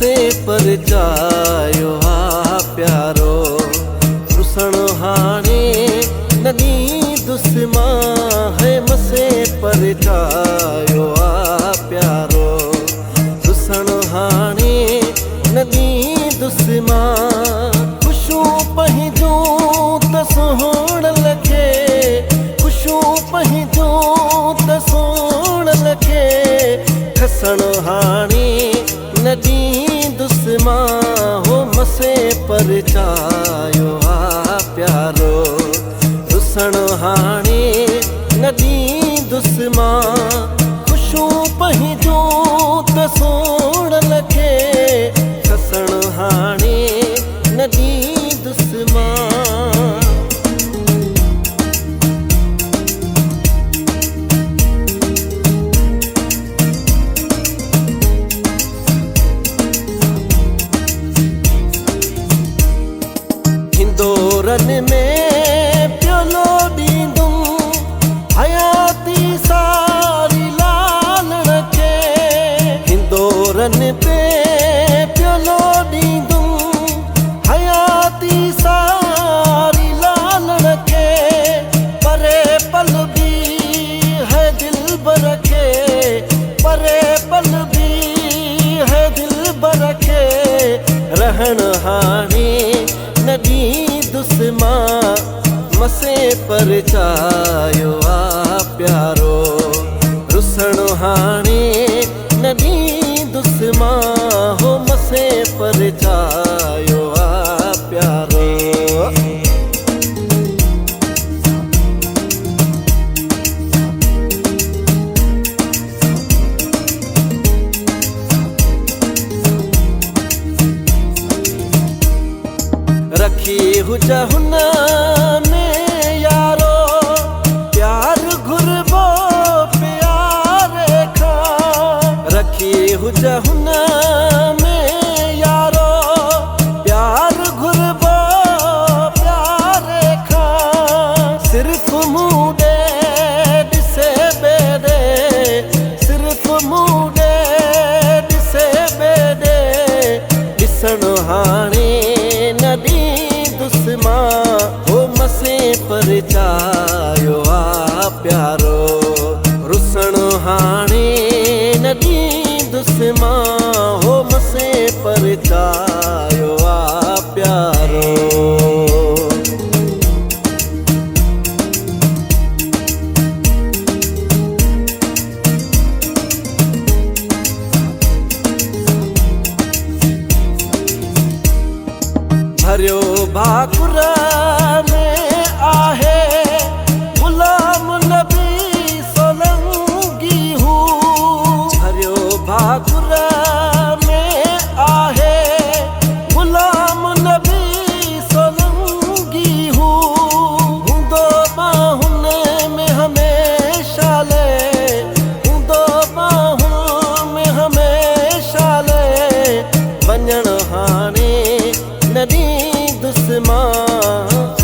मसे परचायो आ प्यारो रुसण हाणे नदी दुस्मा है मसे परचायो आ प्यारो रुसण हाणे नदी दुस्मा खुशू पंहिंजूं त सोहण लखे खुशू पंहिंजूं त सोहण लखे खसण हाणे नदी दुस्मा हो मसे परचायो आ प्यारो रुसण हाणे नदी दुस्मा खुशू पंहिंजूं त सोहण लखे खसण हाणे नदी दुस्मा हिंदोरन में प्योलो ॾींदुम हयाती सारी लालण खे हिंदोरन पे प्योलो ॾींदुम हयाती सारी लालण खे परे पल भी है दिलबर खे परे पल भी है दिलबर खे रहण हाणे नदी दुस्मा मसे परचायो आ प्यारो रुसण हाणे नदी दुस्मा हो मसे परचायो आ प्यारो रखी हुजा हुन में यारो प्यार घुरबो प्यारे खा रखी हुजा हुन में यारो प्यार घुरबो प्यारे खा सिर्फ मूडे दिसे बेदे सिर्फ मूडे दिसे बेदे दिसण हाणे नदी दुस्मा हो मसे परचायो आ प्यारो रुसण हाणे नदी दुस्मा हो मसे परचायो आ प्यारो भरियो भाकुर में आहे गुलाम नबी सोलंगी हूँ भरियो भाकुर में आहे गुलाम नबी सोलंगी हूँ हूंदो बाहुन में हमेशा ले हूंदो बाहुन में हमेशा ले वञण हाणे नदी दुस्मा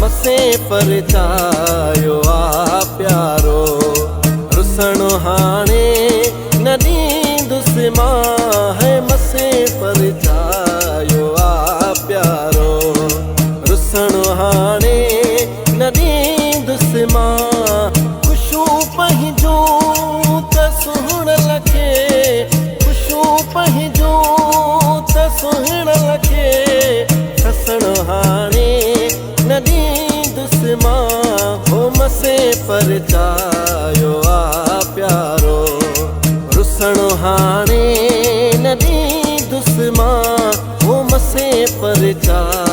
मसे परचायो आ प्यारो रुसण हाणे नदी दुस्मा है मसे परचायो आ प्यारो रुसण हाणे नदी दुस्मा खुशू पंहिंजूं त सोहण लखे खुशू पंहिंजूं त सोहण लखे खसण हाणे नदी दुस्मा हो मसे परचायो आ प्यारो रुसण हाणे नदी दुस्मा हो मसे परचायो